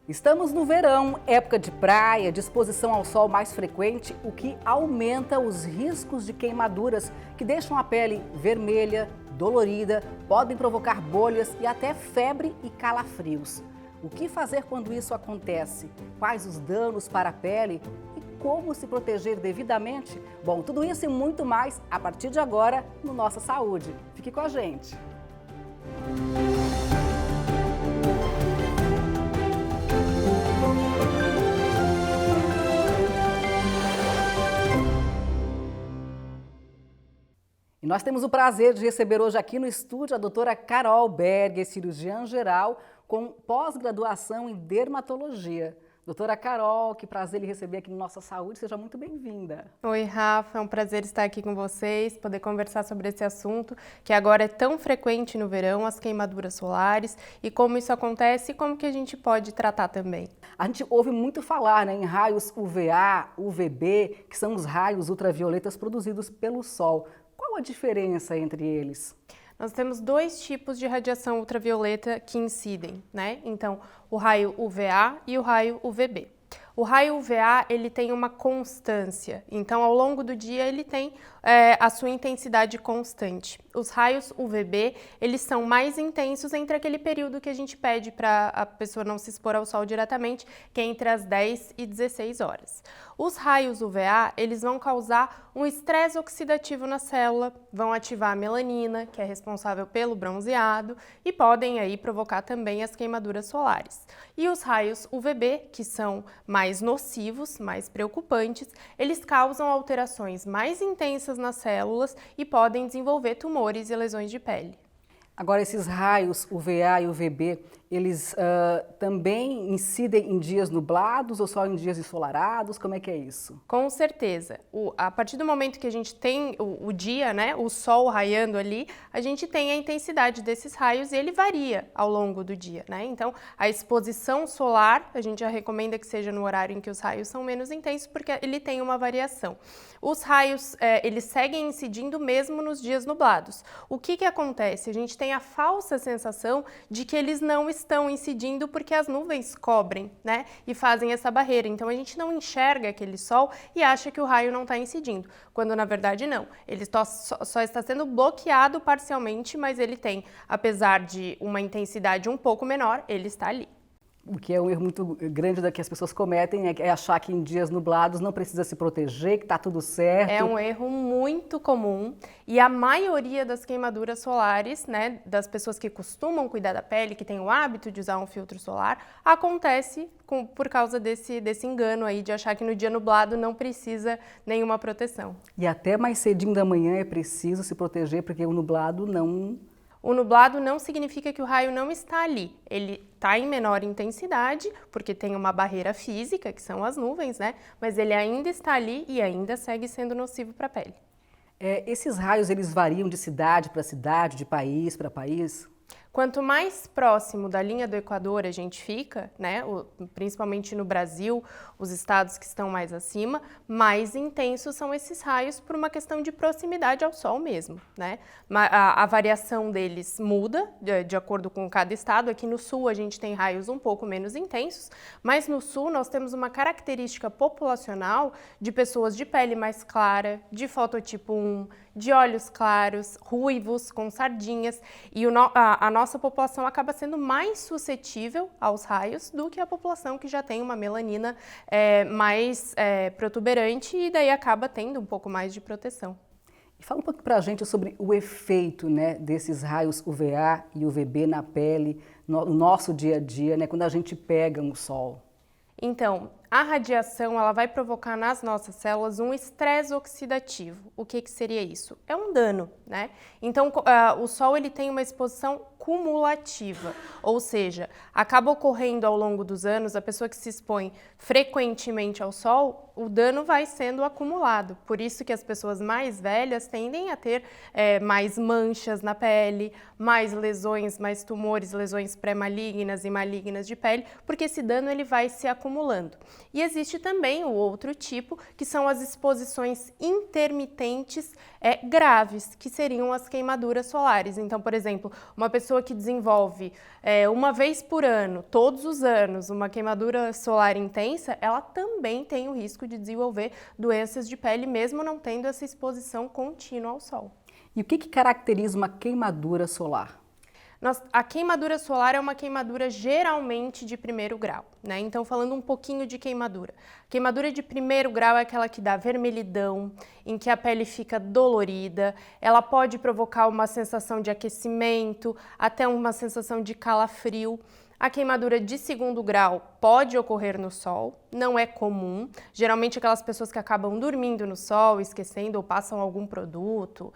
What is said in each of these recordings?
Estamos no verão, época de praia, de exposição ao sol mais frequente, o que aumenta os riscos de queimaduras que deixam a pele vermelha, dolorida, podem provocar bolhas e até febre e calafrios. O que fazer quando isso acontece? Quais os danos para a pele e como se proteger devidamente? Bom, tudo isso e muito mais a partir de agora no Nossa Saúde. Fique com a gente! E nós temos o prazer de receber hoje aqui no estúdio a doutora Carol Berger, cirurgiã geral com pós-graduação em dermatologia. Doutora Carol, que prazer lhe receber aqui no Nossa Saúde, seja muito bem-vinda. Oi, Rafa, é um prazer estar aqui com vocês, poder conversar sobre esse assunto que agora é tão frequente no verão, as queimaduras solares, e como isso acontece e como que a gente pode tratar também. A gente ouve muito falar, em raios UVA, UVB, que são os raios ultravioletas produzidos pelo sol. Qual a diferença entre eles? Nós temos dois tipos de radiação ultravioleta que incidem, Então, o raio UVA e o raio UVB. O raio UVA, ele tem uma constância, então ao longo do dia ele tem a sua intensidade constante. Os raios UVB, eles são mais intensos entre aquele período que a gente pede para a pessoa não se expor ao sol diretamente, que é entre as 10 e 16 horas. Os raios UVA, eles vão causar um estresse oxidativo na célula, vão ativar a melanina, que é responsável pelo bronzeado, e podem aí provocar também as queimaduras solares. E os raios UVB, que são mais nocivos, mais preocupantes, eles causam alterações mais intensas nas células e podem desenvolver tumores e lesões de pele. Agora, esses raios UVA e UVB, eles também incidem em dias nublados ou só em dias ensolarados? Como é que é isso? Com certeza. A partir do momento que a gente tem o dia, o sol raiando ali, a gente tem a intensidade desses raios e ele varia ao longo do dia, Então, a exposição solar, a gente já recomenda que seja no horário em que os raios são menos intensos, porque ele tem uma variação. Os raios, eles seguem incidindo mesmo nos dias nublados. O que acontece? A gente tem a falsa sensação de que eles não estão incidindo porque as nuvens cobrem, e fazem essa barreira. Então, a gente não enxerga aquele sol e acha que o raio não está incidindo, quando na verdade não. Ele só está sendo bloqueado parcialmente, mas ele tem, apesar de uma intensidade um pouco menor, ele está ali. O que é um erro muito grande que as pessoas cometem é achar que em dias nublados não precisa se proteger, que está tudo certo. É um erro muito comum e a maioria das queimaduras solares, das pessoas que costumam cuidar da pele, que tem o hábito de usar um filtro solar, acontece por causa desse engano aí de achar que no dia nublado não precisa nenhuma proteção. E até mais cedinho da manhã é preciso se proteger, porque o nublado não... O nublado não significa que o raio não está ali, ele está em menor intensidade, porque tem uma barreira física, que são as nuvens, Mas ele ainda está ali e ainda segue sendo nocivo para a pele. Esses raios, eles variam de cidade para cidade, de país para país? Quanto mais próximo da linha do Equador a gente fica, principalmente no Brasil, os estados que estão mais acima, mais intensos são esses raios por uma questão de proximidade ao Sol mesmo, A variação deles muda de acordo com cada estado. Aqui no Sul a gente tem raios um pouco menos intensos, mas no Sul nós temos uma característica populacional de pessoas de pele mais clara, de fototipo 1, de olhos claros, ruivos, com sardinhas, e a nossa população acaba sendo mais suscetível aos raios do que a população que já tem uma melanina mais protuberante e daí acaba tendo um pouco mais de proteção. E fala um pouco pra gente sobre o efeito desses raios UVA e UVB na pele, no nosso dia a dia, quando a gente pega um sol. Então, a radiação ela vai provocar nas nossas células um estresse oxidativo. O que seria isso? É um dano, Então, o Sol ele tem uma exposição cumulativa, ou seja, acaba ocorrendo ao longo dos anos, a pessoa que se expõe frequentemente ao Sol, o dano vai sendo acumulado. Por isso que as pessoas mais velhas tendem a ter mais manchas na pele, mais lesões, mais tumores, lesões pré-malignas e malignas de pele, porque esse dano ele vai se acumulando. E existe também o outro tipo, que são as exposições intermitentes graves, que seriam as queimaduras solares. Então, por exemplo, uma pessoa que desenvolve uma vez por ano, todos os anos, uma queimadura solar intensa, ela também tem o risco de desenvolver doenças de pele, mesmo não tendo essa exposição contínua ao sol. E o que caracteriza uma queimadura solar? A queimadura solar é uma queimadura geralmente de primeiro grau, né? Então, falando um pouquinho de queimadura. Queimadura de primeiro grau é aquela que dá vermelhidão, em que a pele fica dolorida, ela pode provocar uma sensação de aquecimento, até uma sensação de calafrio. A queimadura de segundo grau pode ocorrer no sol, não é comum. Geralmente aquelas pessoas que acabam dormindo no sol, esquecendo ou passam algum produto,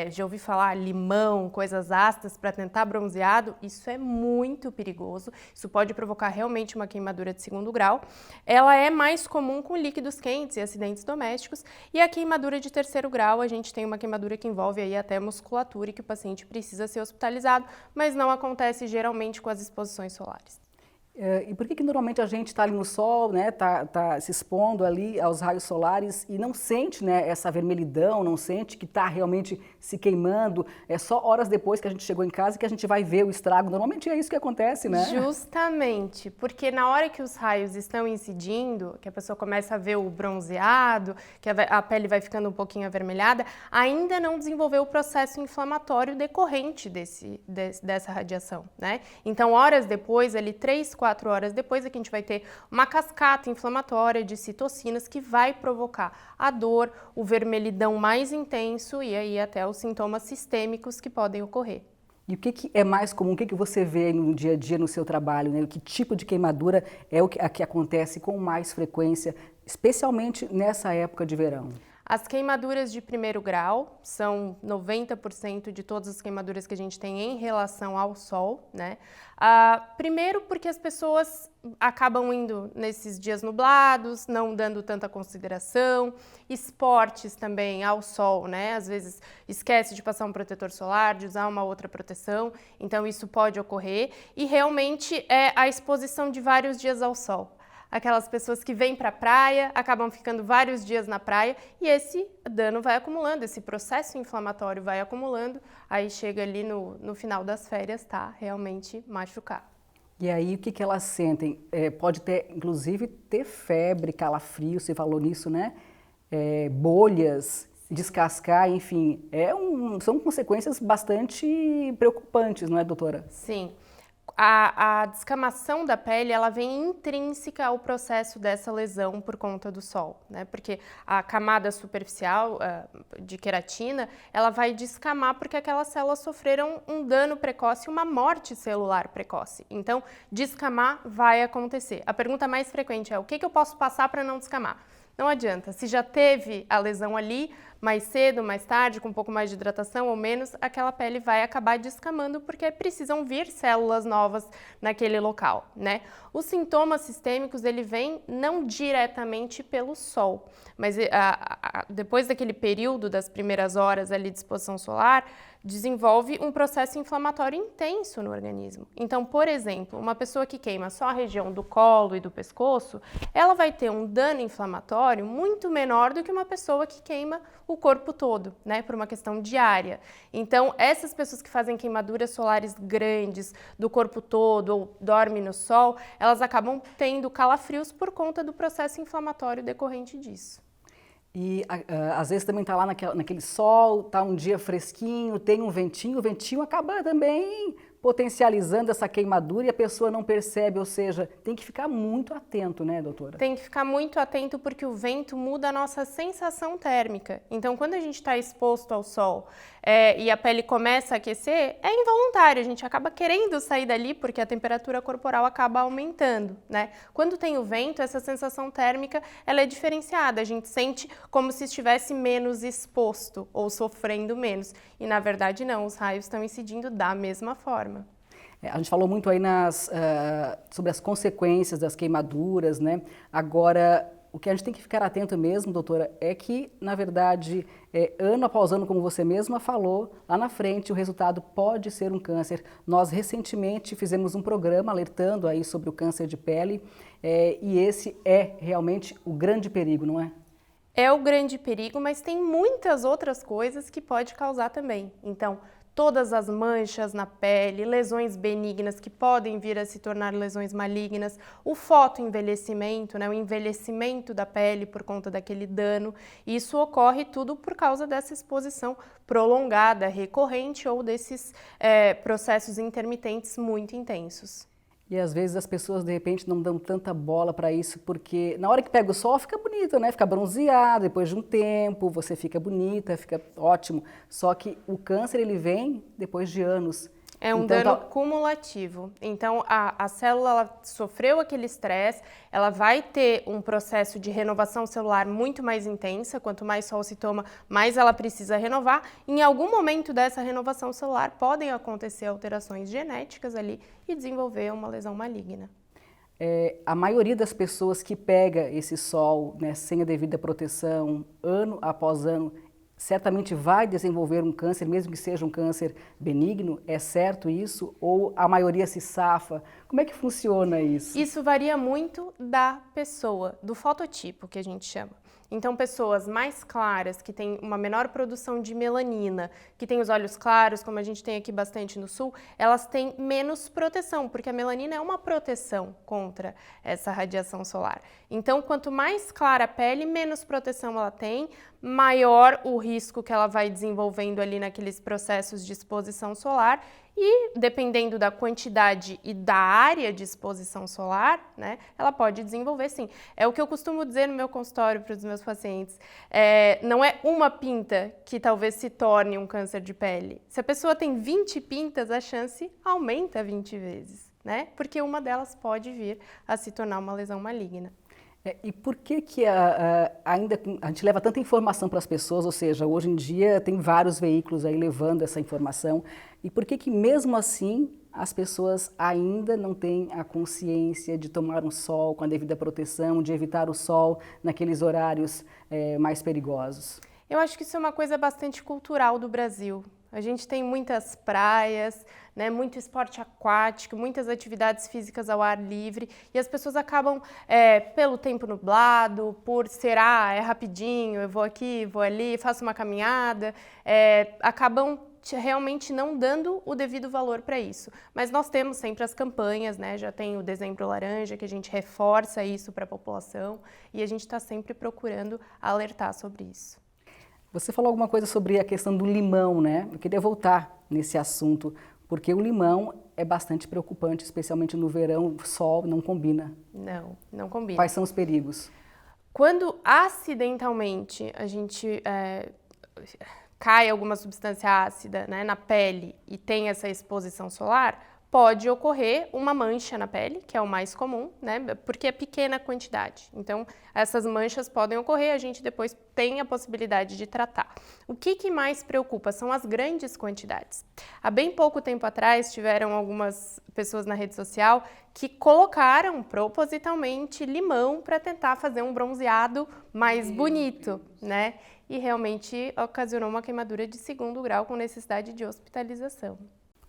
já ouvi falar limão, coisas ácidas para tentar bronzeado, isso é muito perigoso. Isso pode provocar realmente uma queimadura de segundo grau. Ela é mais comum com líquidos quentes e acidentes domésticos. E a queimadura de terceiro grau, a gente tem uma queimadura que envolve aí até musculatura e que o paciente precisa ser hospitalizado, mas não acontece geralmente com as exposições solares. E por que normalmente a gente está ali no sol, né, tá se expondo ali aos raios solares e não sente, né, essa vermelhidão, não sente que está realmente se queimando? É só horas depois que a gente chegou em casa que a gente vai ver o estrago. Normalmente é isso que acontece, né? Justamente, porque na hora que os raios estão incidindo, que a pessoa começa a ver o bronzeado, que a pele vai ficando um pouquinho avermelhada, ainda não desenvolveu o processo inflamatório decorrente dessa radiação, né? Então, horas depois, ali 3-4 horas depois, é que a gente vai ter uma cascata inflamatória de citocinas que vai provocar a dor, o vermelhidão mais intenso e aí até os sintomas sistêmicos que podem ocorrer. E o que é mais comum, o que você vê no dia a dia no seu trabalho, né? Que tipo de queimadura é a que acontece com mais frequência, especialmente nessa época de verão? As queimaduras de primeiro grau são 90% de todas as queimaduras que a gente tem em relação ao sol, né? Primeiro porque as pessoas acabam indo nesses dias nublados, não dando tanta consideração, esportes também ao sol, né? Às vezes esquece de passar um protetor solar, de usar uma outra proteção, então isso pode ocorrer e realmente é a exposição de vários dias ao sol. Aquelas pessoas que vêm para a praia, acabam ficando vários dias na praia e esse dano vai acumulando, esse processo inflamatório vai acumulando, aí chega ali no final das férias, tá realmente machucado. E aí o que elas sentem? Pode ter, inclusive, ter febre, calafrio, você falou nisso, né? Bolhas, descascar, enfim, são consequências bastante preocupantes, não é, doutora? Sim. A descamação da pele, ela vem intrínseca ao processo dessa lesão por conta do sol, né? Porque a camada superficial de queratina, ela vai descamar porque aquelas células sofreram um dano precoce, uma morte celular precoce. Então, descamar vai acontecer. A pergunta mais frequente é: o que eu posso passar para não descamar? Não adianta, se já teve a lesão ali, mais cedo, mais tarde, com um pouco mais de hidratação ou menos, aquela pele vai acabar descamando porque precisam vir células novas naquele local, né? Os sintomas sistêmicos, ele vem não diretamente pelo sol, mas depois daquele período das primeiras horas ali de exposição solar, desenvolve um processo inflamatório intenso no organismo. Então, por exemplo, uma pessoa que queima só a região do colo e do pescoço, ela vai ter um dano inflamatório muito menor do que uma pessoa que queima o corpo todo, né, por uma questão diária. Então, essas pessoas que fazem queimaduras solares grandes do corpo todo ou dormem no sol, elas acabam tendo calafrios por conta do processo inflamatório decorrente disso. E às vezes também está lá naquele sol, está um dia fresquinho, tem um ventinho, o ventinho acaba também potencializando essa queimadura e a pessoa não percebe, ou seja, tem que ficar muito atento, né, doutora? Tem que ficar muito atento porque o vento muda a nossa sensação térmica. Então, quando a gente está exposto ao sol e a pele começa a aquecer, é involuntário, a gente acaba querendo sair dali porque a temperatura corporal acaba aumentando, né? Quando tem o vento, essa sensação térmica, ela é diferenciada, a gente sente como se estivesse menos exposto ou sofrendo menos. E, na verdade, não, os raios estão incidindo da mesma forma. A gente falou muito aí sobre as consequências das queimaduras, né? Agora, O que a gente tem que ficar atento mesmo, doutora, é que, na verdade, ano após ano, como você mesma falou, lá na frente o resultado pode ser um câncer. Nós recentemente fizemos um programa alertando aí sobre o câncer de pele e esse é realmente o grande perigo, não é? É o grande perigo, mas tem muitas outras coisas que pode causar também. Então, todas as manchas na pele, lesões benignas que podem vir a se tornar lesões malignas, o fotoenvelhecimento, né, o envelhecimento da pele por conta daquele dano, isso ocorre tudo por causa dessa exposição prolongada, recorrente ou desses processos intermitentes muito intensos. E às vezes as pessoas de repente não dão tanta bola para isso, porque na hora que pega o sol fica bonito, né? Fica bronzeado, depois de um tempo você fica bonita, fica ótimo. Só que o câncer ele vem depois de anos. É um Então, dano cumulativo. Então, a célula ela sofreu aquele estresse, ela vai ter um processo de renovação celular muito mais intensa. Quanto mais sol se toma, mais ela precisa renovar. Em algum momento dessa renovação celular, podem acontecer alterações genéticas ali e desenvolver uma lesão maligna. A maioria das pessoas que pega esse sol, né, sem a devida proteção, ano após ano, certamente vai desenvolver um câncer, mesmo que seja um câncer benigno, é certo isso? Ou a maioria se safa? Como é que funciona isso? Isso varia muito da pessoa, do fototipo que a gente chama. Então, pessoas mais claras, que têm uma menor produção de melanina, que têm os olhos claros, como a gente tem aqui bastante no sul, elas têm menos proteção, porque a melanina é uma proteção contra essa radiação solar. Então, quanto mais clara a pele, menos proteção ela tem, maior o risco que ela vai desenvolvendo ali naqueles processos de exposição solar. E, dependendo da quantidade e da área de exposição solar, né, ela pode desenvolver sim. É o que eu costumo dizer no meu consultório para os meus pacientes. Não é uma pinta que talvez se torne um câncer de pele. Se a pessoa tem 20 pintas, a chance aumenta 20 vezes, né? Porque uma delas pode vir a se tornar uma lesão maligna. E por que ainda a gente leva tanta informação para as pessoas, ou seja, hoje em dia tem vários veículos aí levando essa informação, e por que mesmo assim as pessoas ainda não têm a consciência de tomar um sol com a devida proteção, de evitar o sol naqueles horários mais perigosos? Eu acho que isso é uma coisa bastante cultural do Brasil. A gente tem muitas praias, né, muito esporte aquático, muitas atividades físicas ao ar livre e as pessoas acabam, pelo tempo nublado, por ser, é rapidinho, eu vou aqui, vou ali, faço uma caminhada, acabam realmente não dando o devido valor para isso. Mas nós temos sempre as campanhas, né, já tem o Dezembro Laranja, que a gente reforça isso para a população e a gente está sempre procurando alertar sobre isso. Você falou alguma coisa sobre a questão do limão, né? Eu queria voltar nesse assunto, porque o limão é bastante preocupante, especialmente no verão, o sol não combina. Não combina. Quais são os perigos? Quando acidentalmente a gente cai alguma substância ácida, né, na pele e tem essa exposição solar, pode ocorrer uma mancha na pele, que é o mais comum, né, porque é pequena quantidade. Então, essas manchas podem ocorrer, a gente depois tem a possibilidade de tratar. O que mais preocupa são as grandes quantidades. Há bem pouco tempo atrás, tiveram algumas pessoas na rede social que colocaram propositalmente limão para tentar fazer um bronzeado mais bonito, né? E realmente ocasionou uma queimadura de 2º grau com necessidade de hospitalização.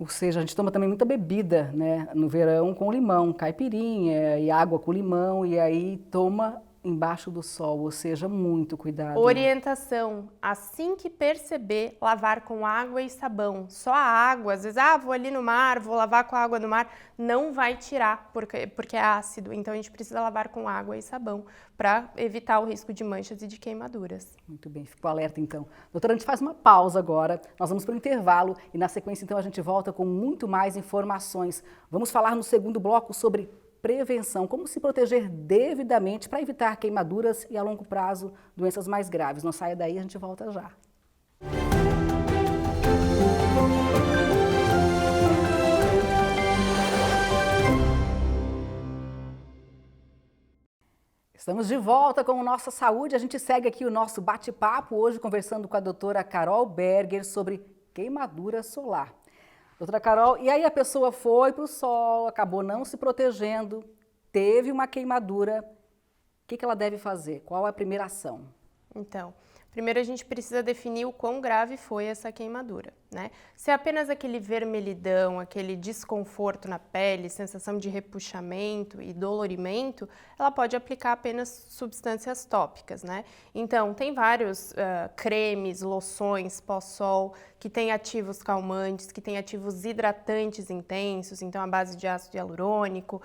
Ou seja, a gente toma também muita bebida, né, no verão com limão, caipirinha e água com limão, e aí toma embaixo do sol, ou seja, muito cuidado. Orientação, assim que perceber, lavar com água e sabão. Só a água, às vezes, vou ali no mar, vou lavar com a água do mar, não vai tirar, porque é ácido. Então a gente precisa lavar com água e sabão para evitar o risco de manchas e de queimaduras. Muito bem, fico alerta então. Doutora, a gente faz uma pausa agora, nós vamos para o intervalo e na sequência então a gente volta com muito mais informações. Vamos falar no segundo bloco sobre prevenção, como se proteger devidamente para evitar queimaduras e a longo prazo doenças mais graves. Não saia daí, a gente volta já. Estamos de volta com o Nossa Saúde. A gente segue aqui o nosso bate-papo hoje conversando com a doutora Carol Berger sobre queimadura solar. Doutora Carol, e aí a pessoa foi para o sol, acabou não se protegendo, teve uma queimadura que ela deve fazer? Qual é a primeira ação? Então, primeiro a gente precisa definir o quão grave foi essa queimadura, né? Se é apenas aquele vermelhidão, aquele desconforto na pele, sensação de repuxamento e dolorimento, ela pode aplicar apenas substâncias tópicas, né? Então, tem vários cremes, loções, pós-sol, que têm ativos calmantes, que têm ativos hidratantes intensos, então à base de ácido hialurônico,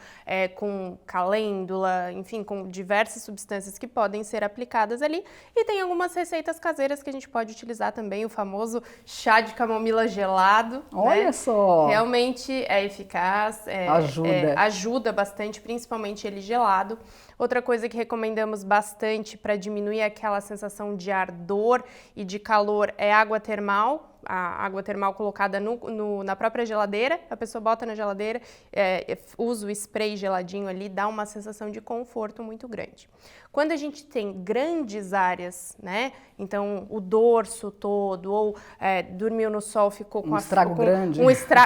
com calêndula, enfim, com diversas substâncias que podem ser aplicadas ali. E tem algumas receitas caseiras que a gente pode utilizar também, o famoso chá de camomila gelado. Olha, né? só! Realmente é eficaz, ajuda bastante, principalmente ele gelado. Outra coisa que recomendamos bastante para diminuir aquela sensação de ardor e de calor é água termal. A água termal colocada na própria geladeira, a pessoa bota na geladeira, usa o spray geladinho ali, dá uma sensação de conforto muito grande. Quando a gente tem grandes áreas, né, então o dorso todo, ou dormiu no sol, ficou com um estrago grande.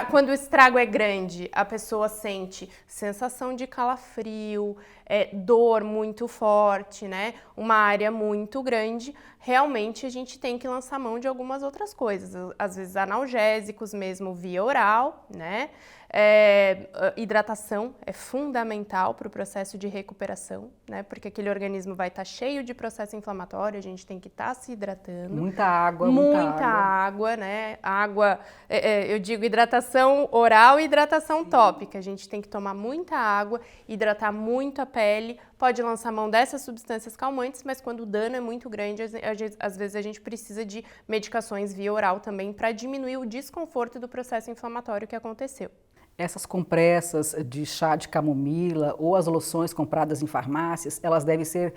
Quando o estrago é grande, a pessoa sente sensação de calafrio, dor muito forte, né, uma área muito grande, realmente a gente tem que lançar mão de algumas outras coisas, às vezes analgésicos mesmo via oral, né? Hidratação é fundamental para o processo de recuperação, né? Porque aquele organismo vai estar cheio de processo inflamatório, a gente tem que estar se hidratando. Muita água, muita água, né? Água, eu digo hidratação oral e hidratação tópica. A gente tem que tomar muita água, hidratar muito a pele, pode lançar mão dessas substâncias calmantes, mas quando o dano é muito grande, às vezes a gente precisa de medicações via oral também para diminuir o desconforto do processo inflamatório que aconteceu. Essas compressas de chá de camomila ou as loções compradas em farmácias, elas devem ser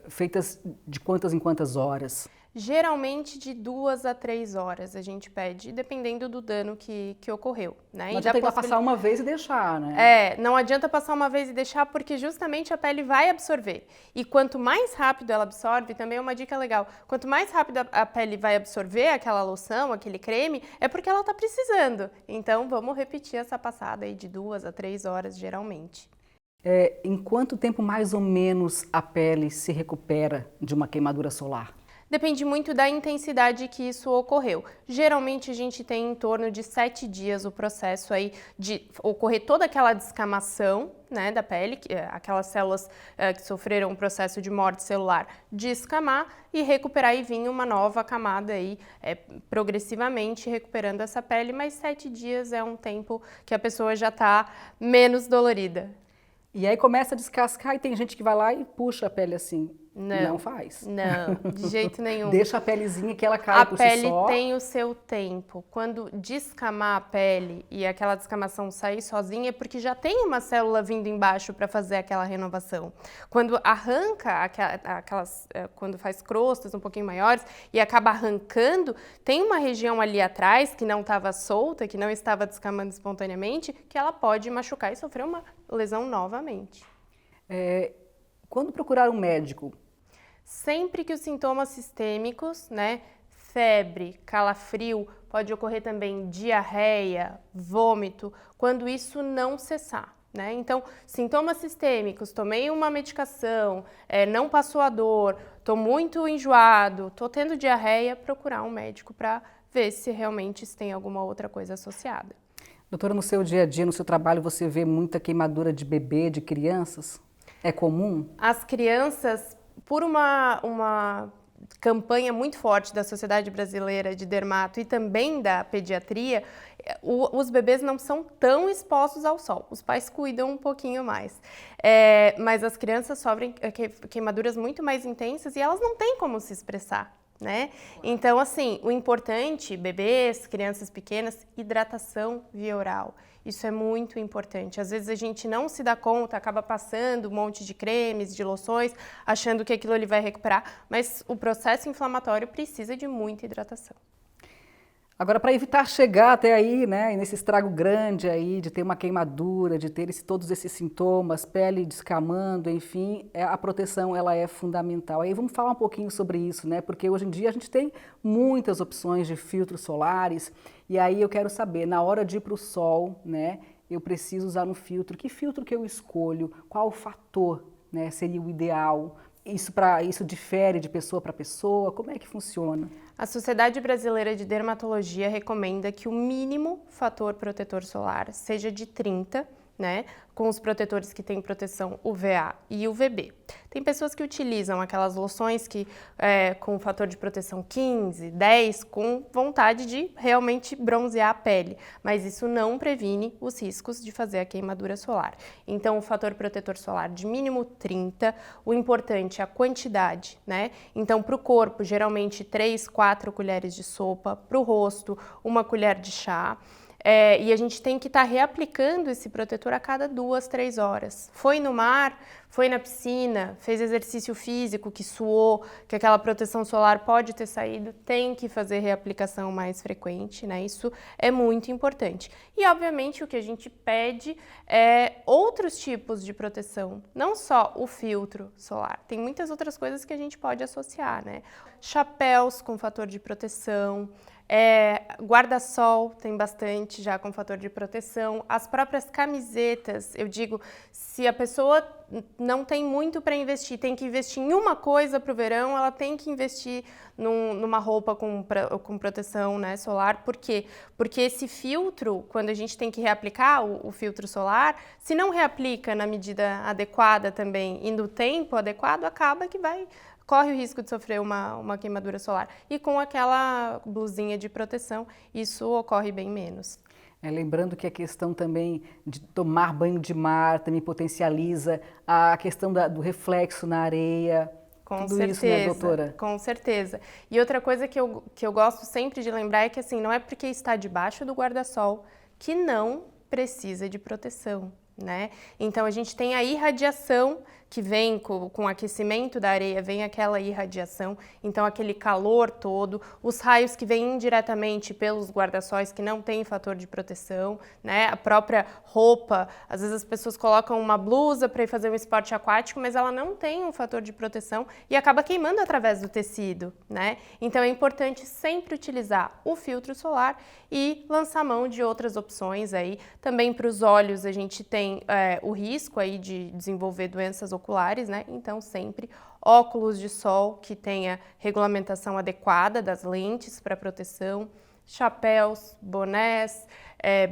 feitas de quantas em quantas horas? Geralmente de 2 a 3 horas a gente pede, dependendo do dano que ocorreu, né? Não adianta passar uma vez e deixar, né? Não adianta passar uma vez e deixar porque justamente a pele vai absorver. E quanto mais rápido ela absorve, também é uma dica legal, quanto mais rápido a pele vai absorver aquela loção, aquele creme, é porque ela está precisando. Então vamos repetir essa passada aí de 2 a 3 horas geralmente. Em quanto tempo mais ou menos a pele se recupera de uma queimadura solar? Depende muito da intensidade que isso ocorreu. Geralmente a gente tem em torno de 7 dias o processo aí de ocorrer toda aquela descamação, né, da pele, aquelas células que sofreram um processo de morte celular, descamar e recuperar e vir uma nova camada aí, progressivamente recuperando essa pele, mas 7 dias é um tempo que a pessoa já está menos dolorida. E aí começa a descascar e tem gente que vai lá e puxa a pele assim. Não faz. Não, de jeito nenhum. Deixa a pelezinha que ela cai por si só. A pele tem o seu tempo. Quando descamar a pele e aquela descamação sair sozinha, é porque já tem uma célula vindo embaixo para fazer aquela renovação. Quando arranca quando faz crostas um pouquinho maiores e acaba arrancando, tem uma região ali atrás que não estava solta, que não estava descamando espontaneamente, que ela pode machucar e sofrer uma lesão novamente. Quando procurar um médico? Sempre que os sintomas sistêmicos, né, febre, calafrio, pode ocorrer também diarreia, vômito, quando isso não cessar, né? Então, sintomas sistêmicos, tomei uma medicação, não passou a dor, estou muito enjoado, estou tendo diarreia, procurar um médico para ver se realmente tem alguma outra coisa associada. Doutora, no seu dia a dia, no seu trabalho, você vê muita queimadura de bebê, de crianças? É comum? As crianças, por uma campanha muito forte da Sociedade Brasileira de Dermato e também da pediatria, os bebês não são tão expostos ao sol. Os pais cuidam um pouquinho mais. Mas as crianças sofrem queimaduras muito mais intensas e elas não têm como se expressar, né? Então, assim, o importante, bebês, crianças pequenas, hidratação via oral. Isso é muito importante. Às vezes a gente não se dá conta, acaba passando um monte de cremes, de loções, achando que aquilo ali vai recuperar, mas o processo inflamatório precisa de muita hidratação. Agora, para evitar chegar até aí, né, nesse estrago grande aí, de ter uma queimadura, de ter todos esses sintomas, pele descamando, enfim, a proteção ela é fundamental. Aí vamos falar um pouquinho sobre isso, né, porque hoje em dia a gente tem muitas opções de filtros solares, e aí eu quero saber, na hora de ir para o sol, né, eu preciso usar um filtro, que filtro que eu escolho, qual o fator né, seria o ideal? Isso difere de pessoa para pessoa? Como é que funciona? A Sociedade Brasileira de Dermatologia recomenda que o mínimo fator protetor solar seja de 30, né, com os protetores que têm proteção UVA e UVB. Tem pessoas que utilizam aquelas loções com fator de proteção 15, 10, com vontade de realmente bronzear a pele, mas isso não previne os riscos de fazer a queimadura solar. Então, o fator protetor solar de mínimo 30, o importante é a quantidade, né? Então, para o corpo, geralmente 3, 4 colheres de sopa, para o rosto, 1 colher de chá. E a gente tem que estar reaplicando esse protetor a cada 2, 3 horas. Foi no mar, foi na piscina, fez exercício físico, que suou, que aquela proteção solar pode ter saído, tem que fazer reaplicação mais frequente, né? Isso é muito importante. E, obviamente, o que a gente pede é outros tipos de proteção, não só o filtro solar. Tem muitas outras coisas que a gente pode associar, né? Chapéus com fator de proteção, guarda-sol tem bastante já com fator de proteção, as próprias camisetas, eu digo, se a pessoa não tem muito para investir, tem que investir em uma coisa para o verão, ela tem que investir numa roupa com proteção, né, solar. Por quê? Porque esse filtro, quando a gente tem que reaplicar o filtro solar, se não reaplica na medida adequada também e no tempo adequado, acaba que corre o risco de sofrer uma queimadura solar. E com aquela blusinha de proteção, isso ocorre bem menos. Lembrando que a questão também de tomar banho de mar também potencializa a questão do reflexo na areia. Com Tudo certeza, isso, né, doutora? Com certeza. E outra coisa que eu gosto sempre de lembrar é que assim, não é porque está debaixo do guarda-sol que não precisa de proteção, né? Então a gente tem a irradiação que vem com o aquecimento da areia, vem aquela irradiação, então aquele calor todo, os raios que vêm indiretamente pelos guarda-sóis que não têm fator de proteção, né? A própria roupa, às vezes as pessoas colocam uma blusa para ir fazer um esporte aquático, mas ela não tem um fator de proteção e acaba queimando através do tecido, né? Então é importante sempre utilizar o filtro solar e lançar mão de outras opções aí. Também para os olhos a gente tem o risco aí de desenvolver doenças oculares, né? Então sempre óculos de sol que tenha regulamentação adequada das lentes para proteção, chapéus, bonés,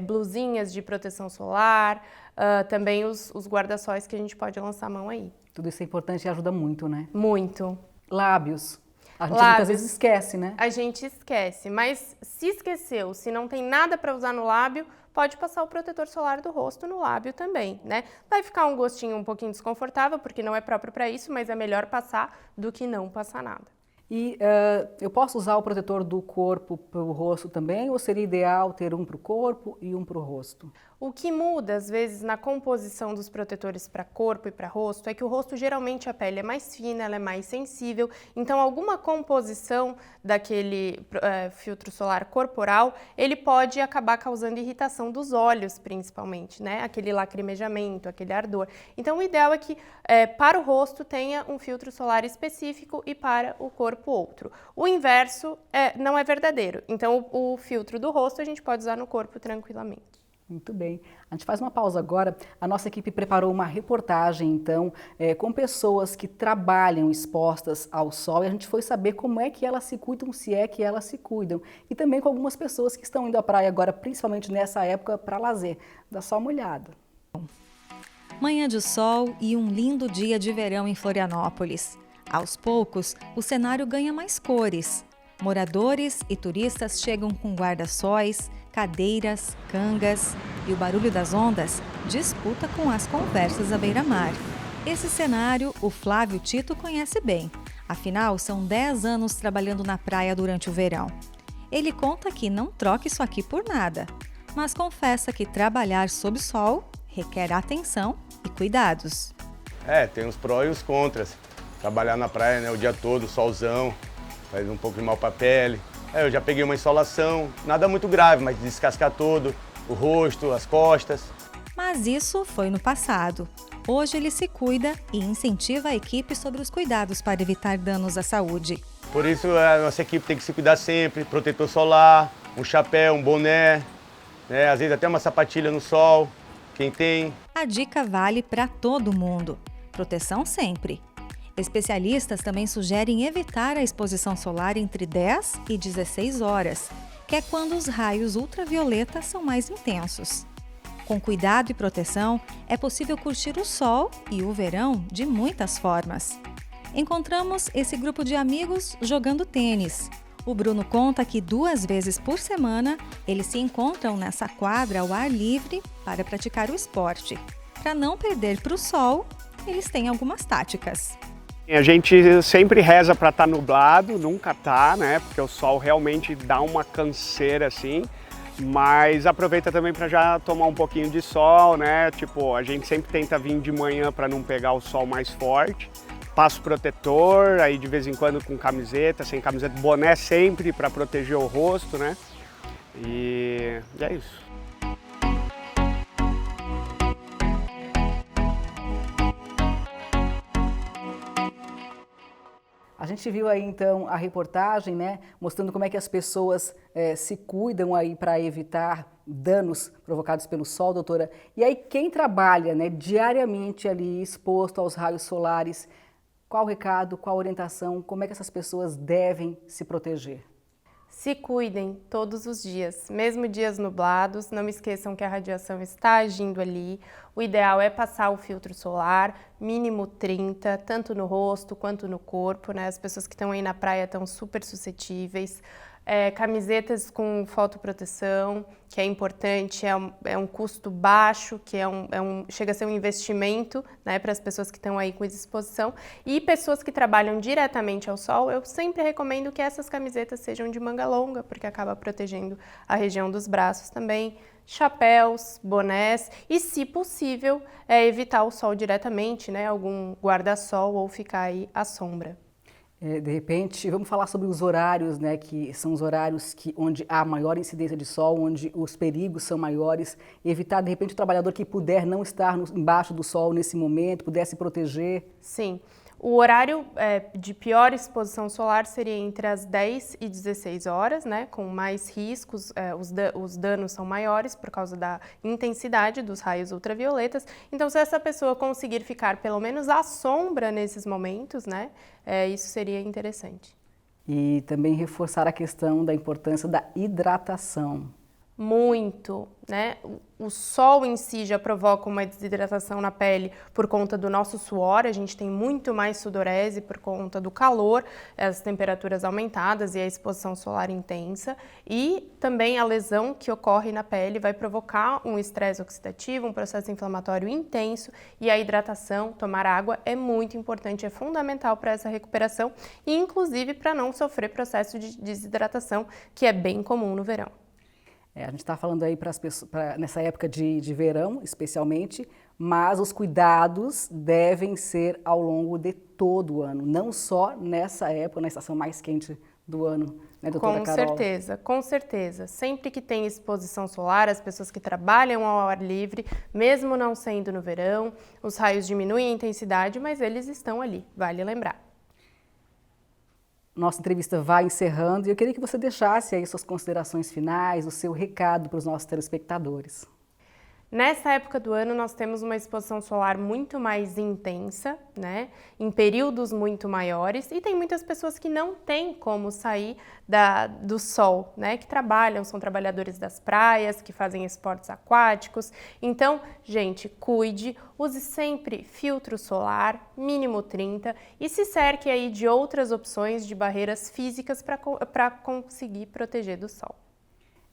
blusinhas de proteção solar, também os guarda-sóis que a gente pode lançar mão aí. Tudo isso é importante e ajuda muito, né? Muito. Lábios. A gente muitas vezes esquece, né? A gente esquece, mas se esqueceu, se não tem nada para usar no lábio, pode passar o protetor solar do rosto no lábio também, né? Vai ficar um gostinho um pouquinho desconfortável, porque não é próprio para isso, mas é melhor passar do que não passar nada. E eu posso usar o protetor do corpo para o rosto também, ou seria ideal ter um para o corpo e um para o rosto? O que muda, às vezes, na composição dos protetores para corpo e para rosto é que o rosto, geralmente, a pele é mais fina, ela é mais sensível, então alguma composição daquele filtro solar corporal, ele pode acabar causando irritação dos olhos, principalmente, né? Aquele lacrimejamento, aquele ardor. Então, o ideal é que para o rosto tenha um filtro solar específico e para o corpo outro. O inverso não é verdadeiro, então o filtro do rosto a gente pode usar no corpo tranquilamente. Muito bem. A gente faz uma pausa agora. A nossa equipe preparou uma reportagem, então, com pessoas que trabalham expostas ao sol e a gente foi saber como é que elas se cuidam, se é que elas se cuidam. E também com algumas pessoas que estão indo à praia agora, principalmente nessa época, para lazer. Dá só uma olhada. Manhã de sol e um lindo dia de verão em Florianópolis. Aos poucos, o cenário ganha mais cores. Moradores e turistas chegam com guarda-sóis, cadeiras, cangas e o barulho das ondas disputa com as conversas à beira-mar. Esse cenário o Flávio Tito conhece bem, afinal são 10 anos trabalhando na praia durante o verão. Ele conta que não troca isso aqui por nada, mas confessa que trabalhar sob sol requer atenção e cuidados. Tem os prós e os contras. Trabalhar na praia, né, o dia todo, solzão, faz um pouco de mal para a pele. Eu já peguei uma insolação, nada muito grave, mas descascar todo, o rosto, as costas. Mas isso foi no passado. Hoje ele se cuida e incentiva a equipe sobre os cuidados para evitar danos à saúde. Por isso a nossa equipe tem que se cuidar sempre, protetor solar, um chapéu, um boné, né, às vezes até uma sapatilha no sol, quem tem. A dica vale para todo mundo. proteção sempre. Especialistas também sugerem evitar a exposição solar entre 10 e 16 horas, que é quando os raios ultravioleta são mais intensos. Com cuidado e proteção, é possível curtir o sol e o verão de muitas formas. Encontramos esse grupo de amigos jogando tênis. O Bruno conta que 2 vezes por semana eles se encontram nessa quadra ao ar livre para praticar o esporte. Para não perder para o sol, eles têm algumas táticas. A gente sempre reza para estar nublado, nunca tá, né? Porque o sol realmente dá uma canseira assim. Mas aproveita também para já tomar um pouquinho de sol, né? Tipo, a gente sempre tenta vir de manhã para não pegar o sol mais forte. Passo protetor, aí de vez em quando com camiseta, sem camiseta, boné sempre para proteger o rosto, né? E é isso. A gente viu aí então a reportagem, né, mostrando como é que as pessoas se cuidam aí para evitar danos provocados pelo sol, doutora. E aí quem trabalha, né, diariamente ali exposto aos raios solares, qual o recado, qual a orientação, como é que essas pessoas devem se proteger? Se cuidem todos os dias, mesmo dias nublados, não esqueçam que a radiação está agindo ali. O ideal é passar o filtro solar, mínimo 30, tanto no rosto quanto no corpo, né? As pessoas que estão aí na praia estão super suscetíveis. Camisetas com fotoproteção, que é importante, é um custo baixo, que chega a ser um investimento, né, para as pessoas que estão aí com exposição. E pessoas que trabalham diretamente ao sol, eu sempre recomendo que essas camisetas sejam de manga longa, porque acaba protegendo a região dos braços também. Chapéus, bonés e, se possível, evitar o sol diretamente, né, algum guarda-sol ou ficar aí à sombra. De repente, vamos falar sobre os horários, né, que são os horários onde há maior incidência de sol, onde os perigos são maiores, evitar, de repente, o trabalhador que puder não estar embaixo do sol nesse momento, puder se proteger. Sim. O horário de pior exposição solar seria entre as 10 e 16 horas, né, com mais riscos, os danos são maiores por causa da intensidade dos raios ultravioletas. Então, se essa pessoa conseguir ficar pelo menos à sombra nesses momentos, né, isso seria interessante. E também reforçar a questão da importância da hidratação. Muito, né? O sol em si já provoca uma desidratação na pele por conta do nosso suor, a gente tem muito mais sudorese por conta do calor, as temperaturas aumentadas e a exposição solar intensa, e também a lesão que ocorre na pele vai provocar um estresse oxidativo, um processo inflamatório intenso, e a hidratação, tomar água, é muito importante, é fundamental para essa recuperação e inclusive para não sofrer processo de desidratação, que é bem comum no verão. A gente está falando aí para as pessoas, nessa época de verão, especialmente, mas os cuidados devem ser ao longo de todo o ano, não só nessa época, na estação mais quente do ano, né, doutora Carol? Com certeza. Sempre que tem exposição solar, as pessoas que trabalham ao ar livre, mesmo não sendo no verão, os raios diminuem a intensidade, mas eles estão ali, vale lembrar. Nossa entrevista vai encerrando e eu queria que você deixasse aí suas considerações finais, o seu recado para os nossos telespectadores. Nessa época do ano, nós temos uma exposição solar muito mais intensa, né? Em períodos muito maiores, e tem muitas pessoas que não têm como sair do sol, né? Que trabalham, são trabalhadores das praias, que fazem esportes aquáticos. Então, gente, cuide, use sempre filtro solar, mínimo 30, e se cerque aí de outras opções de barreiras físicas para conseguir proteger do sol.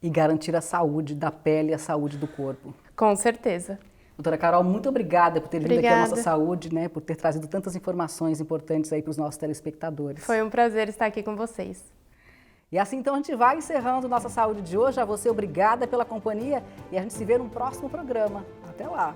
E garantir a saúde da pele e a saúde do corpo. Com certeza. Doutora Carol, muito obrigada por ter vindo aqui à Nossa Saúde, né, por ter trazido tantas informações importantes aí para os nossos telespectadores. Foi um prazer estar aqui com vocês. E assim então a gente vai encerrando Nossa Saúde de hoje. A você, obrigada pela companhia e a gente se vê no próximo programa. Até lá!